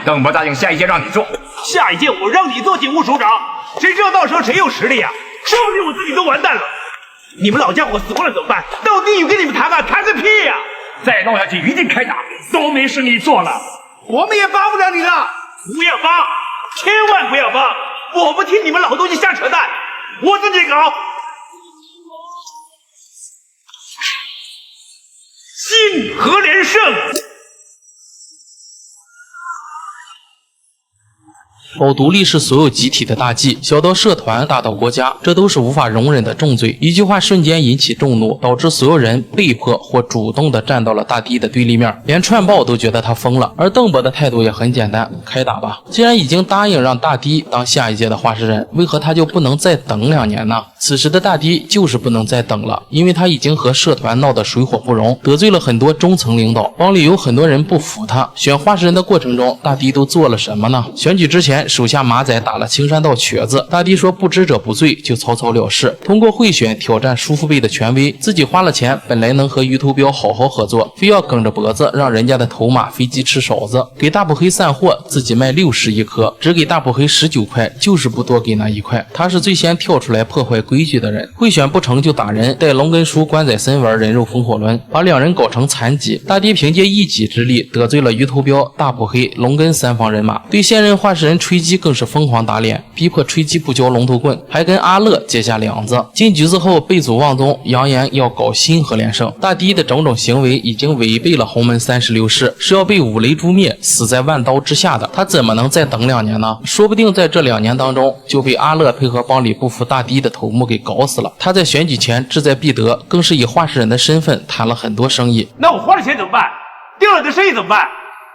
邓伯答应下一届让你做，下一届我让你做警务署长，谁知道到时候谁有实力呀？说不定我自己都完蛋了。你们老家伙死光了怎么办？到地狱跟你们谈啊，谈个屁呀！再闹下去一定开打，都没事你做了，我们也帮不了你了。不要帮，千万不要帮！我不听你们老东西瞎扯淡，我自己搞。新和连胜。搞独立是所有集体的大忌，小到社团，大到国家，这都是无法容忍的重罪。一句话瞬间引起众怒，导致所有人被迫或主动的站到了大帝的对立面，连串报都觉得他疯了。而邓伯的态度也很简单，开打吧！既然已经答应让大帝当下一届的话事人，为何他就不能再等2年呢？此时的大帝就是不能再等了，因为他已经和社团闹得水火不容，得罪了很多中层领导，帮里有很多人不服他。选话事人的过程中，大帝都做了什么呢？选举之前，手下马仔打了青山道瘸子，大帝说不知者不罪，就草草了事。通过贿选挑战叔父辈的权威，自己花了钱，本来能和鱼头镖好好合作，非要梗着脖子让人家的头马飞机吃勺子，给大捕黑散货，自己卖60一颗，只给大捕黑19块，就是不多给那1块。他是最先跳出来破坏规矩的人，贿选不成就打人，带龙根叔、关仔森玩人肉风火轮，把2人搞成残疾。大帝凭借一己之力得罪了鱼头镖、大捕黑、龙根3方人马，对现任话事人吹击更是疯狂打脸，逼迫吹击不交龙头棍，还跟阿乐结下梁子。进局子后背祖忘宗，扬言要搞新和连胜。大帝的种种行为已经违背了洪门36世，是要被五雷诛灭，死在万刀之下的。他怎么能再等2年呢？说不定在这2年当中，就被阿乐配合帮里不服大帝的头目给搞死了。他在选举前志在必得，更是以话事人的身份谈了很多生意。那我花了钱怎么办？丢了的生意怎么办？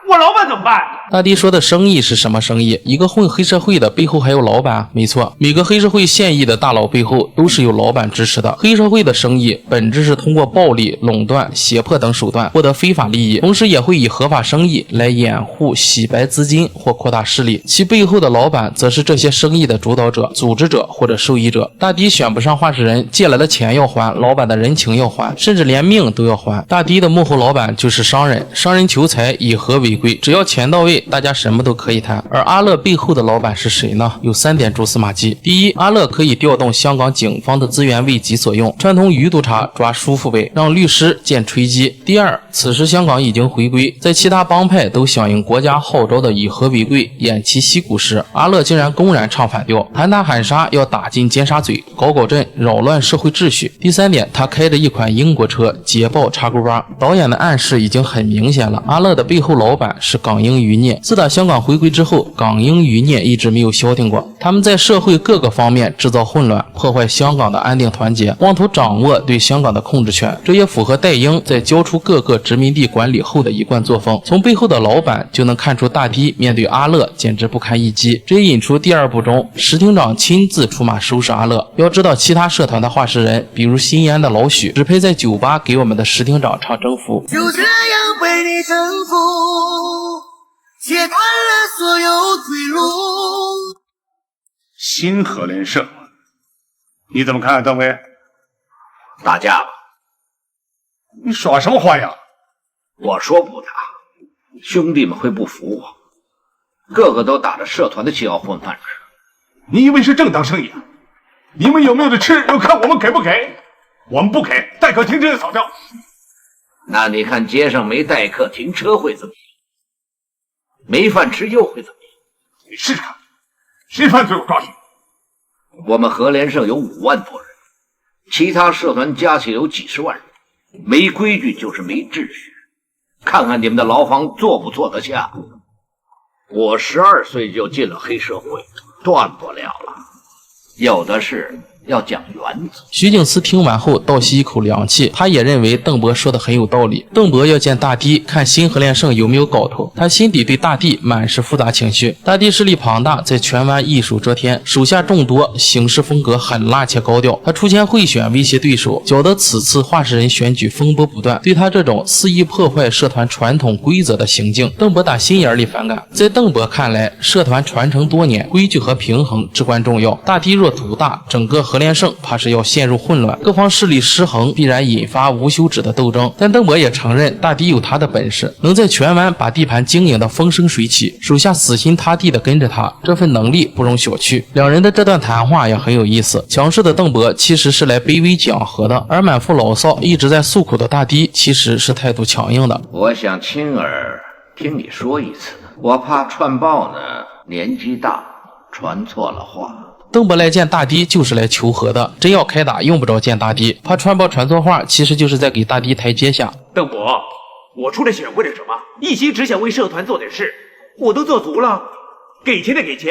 我老板怎么办？大帝说的生意是什么生意？一个混黑社会的背后还有老板？没错，每个黑社会现役的大佬背后都是有老板支持的。黑社会的生意本质是通过暴力、垄断、胁迫等手段获得非法利益，同时也会以合法生意来掩护、洗白资金或扩大势力。其背后的老板则是这些生意的主导者、组织者或者受益者。大帝选不上话事人，借来的钱要还，老板的人情要还，甚至连命都要还。大帝的幕后老板就是商人，商人求财以和为贵，只要钱到位，大家什么都可以谈。而阿乐背后的老板是谁呢？有3点蛛丝马迹。第一，阿乐可以调动香港警方的资源为己所用，串通于督察抓叔父辈，让律师见吹击。第二，此时香港已经回归，在其他帮派都响应国家号召的以和为贵，偃旗息鼓时，阿乐竟然公然唱反调，喊打喊杀，要打进尖沙咀，搞震，扰乱社会秩序。第3点，他开着一款英国车，捷豹插钩巴。导演的暗示已经很明显了，阿乐的背后老板是港英余孽。自打香港回归之后，港英余孽一直没有消停过，他们在社会各个方面制造混乱，破坏香港的安定团结，妄图掌握对香港的控制权。这也符合戴英在交出各个殖民地管理后的一贯作风。从背后的老板就能看出，大帝面对阿乐简直不堪一击。这也引出第2部中石厅长亲自出马收拾阿乐。要知道，其他社团的话事人，比如新烟的老许，只配在酒吧给我们的石厅长唱征服。就这样被你征服，切断了所有退路。新和连胜，你怎么看，邓威？打架吧！你耍什么花样？我说不打，兄弟们会不服我，个个都打着社团的旗号混饭吃。你以为是正当生意啊？你们有没有的吃，要看我们给不给。我们不给，代客停车就扫掉。那你看街上没代客停车会怎么样？没饭吃又会怎么样？你试试看，谁犯罪我抓谁。我们和连胜有5万多人，其他社团加起来有几十万人，没规矩就是没秩序。看看你们的牢房坐不坐得下？我12岁就进了黑社会，断不了了。有的是要讲原则。徐景思听完后倒吸一口凉气，他也认为邓伯说的很有道理。邓伯要见大帝，看新和连胜有没有搞头。他心底对大帝满是复杂情绪。大帝势力庞大，在荃湾一手遮天，手下众多，行事风格狠辣且高调。他出钱贿选威胁对手，搅得此次话事人选举风波不断。对他这种肆意破坏社团传统规则的行径，邓伯打心眼里反感。在邓伯看来，社团传承多年，规矩和平衡至关重要。大帝若图大，整个何连胜怕是要陷入混乱，各方势力失衡，必然引发无休止的斗争。但邓伯也承认大敌有他的本事，能在荃湾把地盘经营得风生水起，手下死心塌地地跟着他，这份能力不容小觑。两人的这段谈话也很有意思。强势的邓伯其实是来卑微讲和的，而满腹牢骚一直在诉苦的大堤其实是态度强硬的。我想亲耳听你说一次，我怕串报呢年纪大，传错了话。邓伯来见大堤就是来求和的，真要开打用不着见大堤，怕传报传错话，其实就是在给大堤台阶下。邓伯，我出来想为了什么？一心只想为社团做点事，我都做足了，给钱的给钱，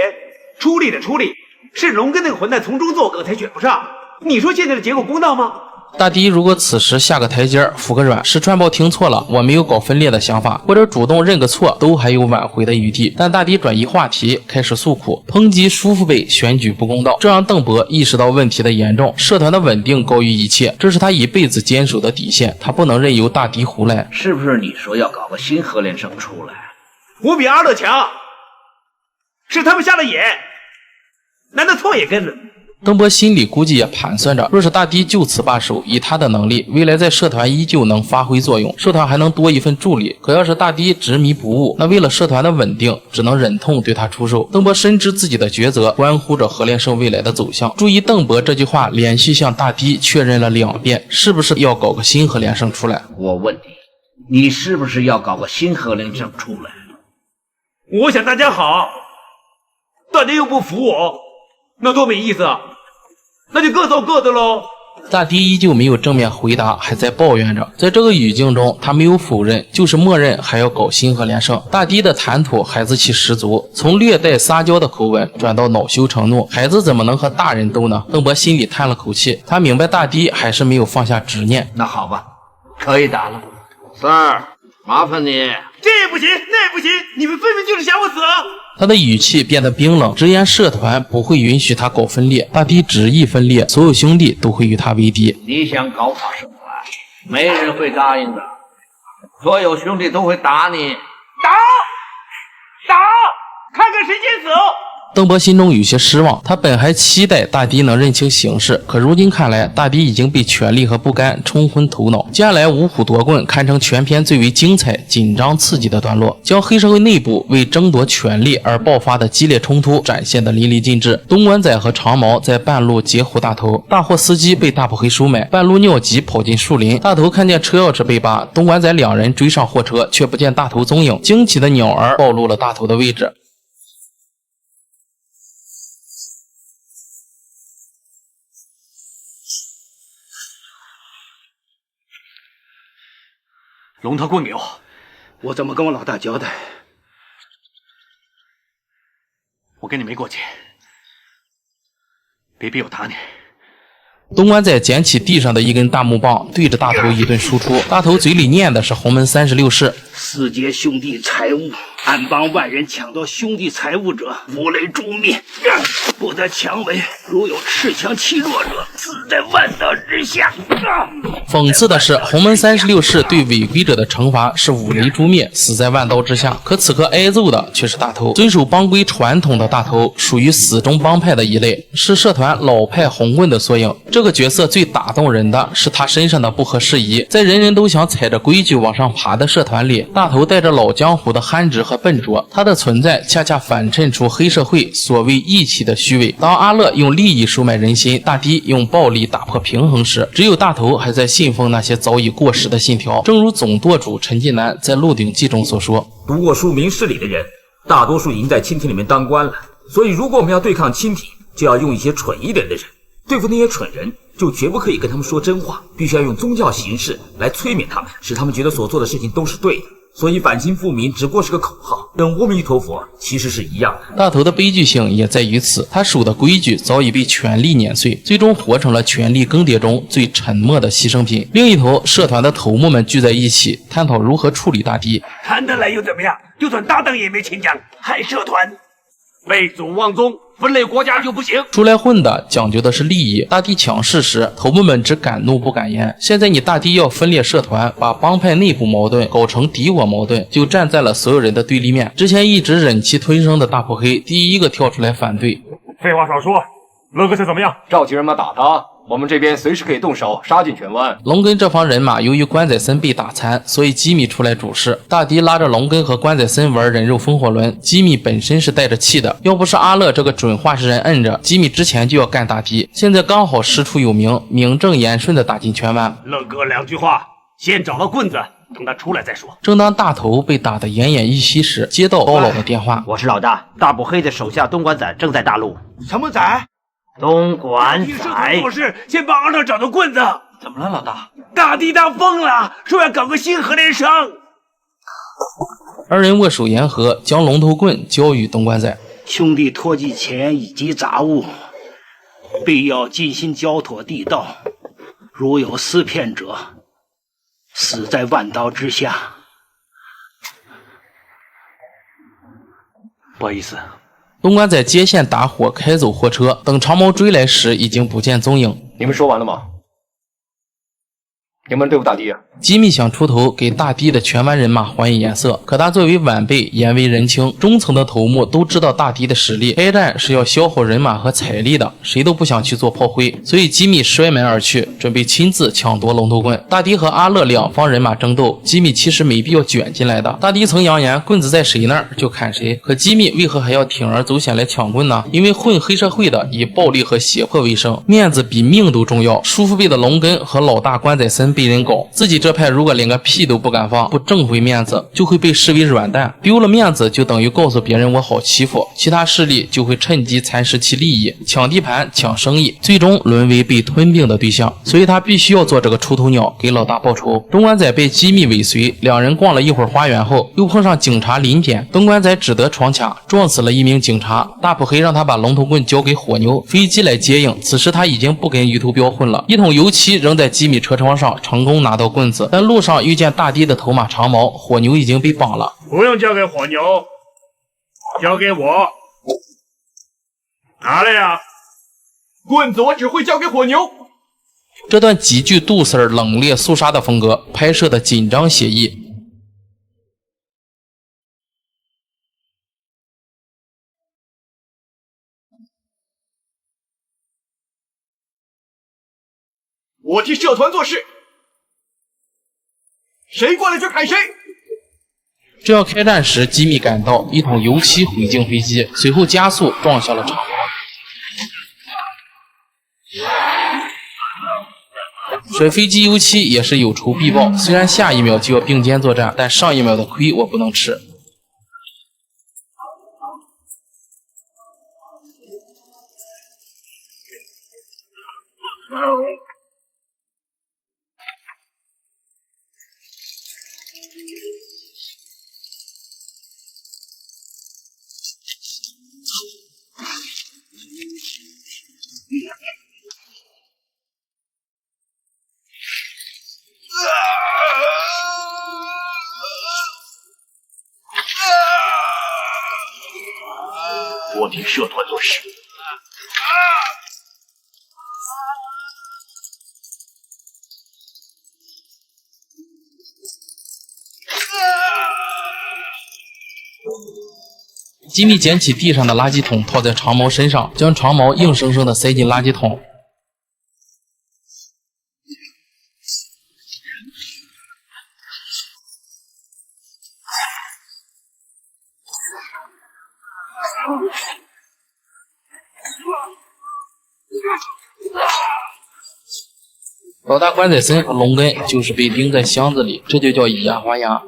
出力的出力，是龙跟那个混蛋从中作梗才选不上。你说现在的结果公道吗？大堤如果此时下个台阶服个软，是传报听错了，我没有搞分裂的想法，或者主动认个错，都还有挽回的余地。但大堤转移话题，开始诉苦，抨击叔父辈选举不公道，这让邓伯意识到问题的严重，社团的稳定高于一切，这是他一辈子坚守的底线，他不能任由大堤胡来。是不是你说要搞个新何连胜出来？我比阿乐强，是他们瞎了眼，难道错也跟了？邓伯心里估计也盘算着，若是大堤就此罢手，以他的能力，未来在社团依旧能发挥作用，社团还能多一份助力。可要是大堤执迷不悟，那为了社团的稳定，只能忍痛对他出手。邓伯深知自己的抉择关乎着何连胜未来的走向。注意邓伯这句话连续向大堤确认了2遍，是不是要搞个新何连胜出来？我问你，你是不是要搞个新何连胜出来？我想大家好，大家又不服我，那多没意思啊！那就各走各的喽。大堤依旧没有正面回答，还在抱怨着。在这个语境中，他没有否认，就是默认还要搞新何连胜。大堤的谈吐孩子气十足，从略带撒娇的口吻转到恼羞成怒，孩子怎么能和大人斗呢？邓伯心里叹了口气，他明白大堤还是没有放下执念。那好吧，可以打了。三儿，麻烦你。这也不行，那也不行，你们分明就是想我死啊！他的语气变得冰冷，直言社团不会允许他搞分裂，大堤执意分裂，所有兄弟都会与他为敌。你想搞垮社团，没人会答应的，所有兄弟都会打你。打，看看谁先死！邓伯心中有些失望，他本还期待大堤能认清形势，可如今看来，大堤已经被权力和不甘冲昏头脑。接下来五虎夺棍堪称全篇最为精彩、紧张刺激的段落，将黑社会内部为争夺权力而爆发的激烈冲突展现得淋漓尽致。东莞仔和长毛在半路截胡大头，大货司机被大破黑收买，半路尿急跑进树林，大头看见车钥匙被扒，东莞仔两人追上货车，却不见大头踪影，惊奇的鸟儿暴露了大头的位置。龙头棍给我，我怎么跟我老大交代？我跟你没过节，别逼我打你。东莞仔捡起地上的一根大木棒，对着大头一顿输出。大头嘴里念的是洪门36式：四劫兄弟财物，暗帮外人抢夺兄弟财物者，五雷诛灭，不得强为。如有持枪欺弱者，死在万刀之下。讽刺的是，洪门36式对违规者的惩罚是五雷诛灭，死在万刀之下。可此刻挨揍的却是大头。遵守帮规传统的大头，属于死忠帮派的一类，是社团老派红棍的缩影。这个角色最打动人的是他身上的不合时宜，在人人都想踩着规矩往上爬的社团里，大头带着老江湖的憨直和笨拙，他的存在恰恰反衬出黑社会所谓义气的虚伪。当阿乐用利益收买人心，大堤用暴力打破平衡时，只有大头还在信奉那些早已过时的信条。正如总舵主陈近南在《鹿鼎记》中所说，读过书明事理的人大多数已经在清廷里面当官了，所以如果我们要对抗清廷，就要用一些蠢一点的人。对付那些蠢人，就绝不可以跟他们说真话，必须要用宗教形式来催眠他们，使他们觉得所做的事情都是对的。所以反清复明只不过是个口号，跟阿弥陀佛其实是一样的。大头的悲剧性也在于此，他守的规矩早已被权力碾碎，最终活成了权力更迭中最沉默的牺牲品。另一头，社团的头目们聚在一起，探讨如何处理大堤。谈得来又怎么样？就算搭档也没情讲，害社团，背祖忘宗，分裂国家就不行。出来混的讲究的是利益，大堤强势时，头目们只敢怒不敢言。现在你大堤要分裂社团，把帮派内部矛盾搞成敌我矛盾，就站在了所有人的对立面。之前一直忍气吞声的大破黑第一个跳出来反对。废话少说，乐哥才怎么样？召集人马打他，我们这边随时可以动手杀进全湾。龙根这方人马由于关宰森被打残，所以吉米出来主事。大迪拉着龙根和关宰森玩人肉风火轮，吉米本身是带着气的，要不是阿乐这个准话事人摁着，吉米之前就要干大迪。现在刚好师出有名，名正言顺的打进全湾。乐哥2句话，先找到棍子，等他出来再说。正当大头被打得奄奄一息时，接到高老的电话：“我是老大，大捕黑的手下东莞仔正在大陆。”什么仔？东莞听社团仔做事，先帮阿乐找到棍子。怎么了，老大？大地大疯了，说要搞个新核联省。二人握手言和，将龙头棍交予东莞仔。兄弟拖进钱以及杂物，必要尽心交妥地道。如有私骗者，死在万刀之下。不好意思。东莞仔接线打火，开走货车。等长毛追来时，已经不见踪影。你们说完了吗？你们对付大迪啊？吉米想出头给大迪的全湾人马还以颜色，可他作为晚辈，言为人轻，中层的头目都知道大迪的实力，开战是要消耗人马和财力的，谁都不想去做炮灰，所以吉米摔门而去，准备亲自抢夺龙头棍。大迪和阿乐两方人马争斗，吉米其实没必要卷进来的。大迪曾扬言棍子在谁那儿就砍谁，可吉米为何还要铤而走险来抢棍呢？因为混黑社会的以暴力和胁迫为生，面子比命都重要。叔父辈的龙根和老大关宰森被人搞，自己这派如果连个屁都不敢放，不挣回面子，就会被视为软蛋，丢了面子就等于告诉别人我好欺负，其他势力就会趁机蚕食其利益，抢地盘抢生意，最终沦为被吞并的对象，所以他必须要做这个出头鸟，给老大报仇。东莞仔被吉米尾随，两人逛了一会儿花园后，又碰上警察临检，东莞仔只得闯卡，撞死了一名警察。大捕黑让他把龙头棍交给火牛，飞机来接应，此时他已经不跟鱼头标混了，一桶油漆扔在吉米车窗上，成功拿到棍子，但路上遇见大迪的头马长毛，火牛已经被绑了。不用交给火牛，交给我。拿来呀！棍子我只会交给火牛。这段极具杜 Sir 冷冽肃杀的风格，拍摄的紧张写意。我替社团做事，谁过来就砍谁。正要开战时，吉米赶到，一桶油漆毁进飞机，随后加速撞向了长毛。甩飞机油漆也是有仇必报，虽然下一秒就要并肩作战，但上一秒的亏我不能吃。我替社团做事。吉米捡起地上的垃圾桶，套在长毛身上，将长毛硬生生地塞进垃圾桶。老大关宰森和龙根就是被钉在箱子里，这就叫以牙还牙。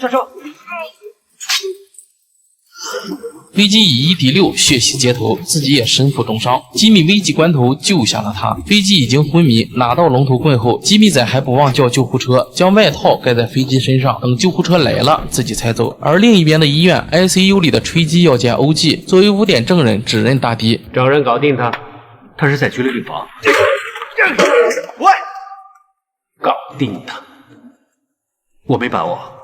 下车。飞机以1敌6，血洗街头，自己也身负重伤。吉米危急关头救下了他。飞机已经昏迷，拿到龙头棍后，吉米仔还不忘叫救护车，将外套盖在飞机身上，等救护车来了，自己才走。而另一边的医院 ICU 里的吹鸡要见欧记，作为污点证人指认大迪，找人搞定他，他是在拘留病房。喂，搞定他，我没把握。